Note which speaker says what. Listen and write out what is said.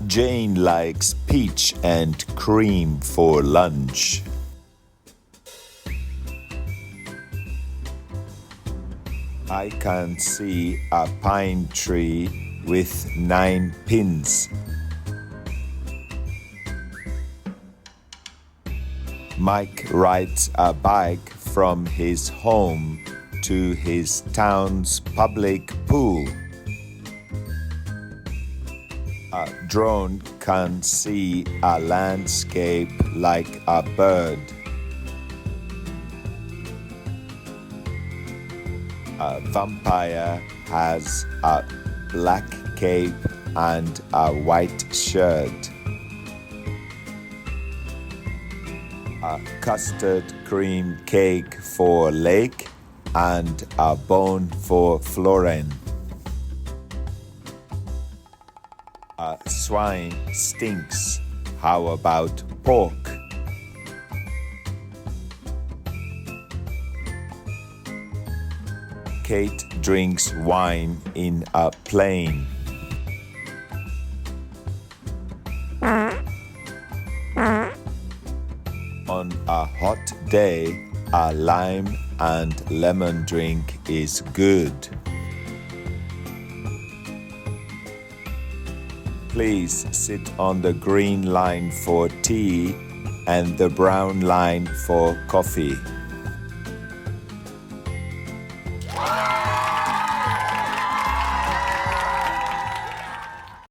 Speaker 1: Jane likes peach and cream for lunch. I can see a pine tree with 9 pins. Mike rides a bike from his home to his town's public pool. A drone can see a landscape like a bird. A vampire has a black cape and a white shirt. A custard cream cake for Lake and a bone for Floren. A swine stinks. How about pork? Kate drinks wine in a plane. On a hot day, a lime and lemon drink is good. Please sit on the green line for tea and the brown line for coffee.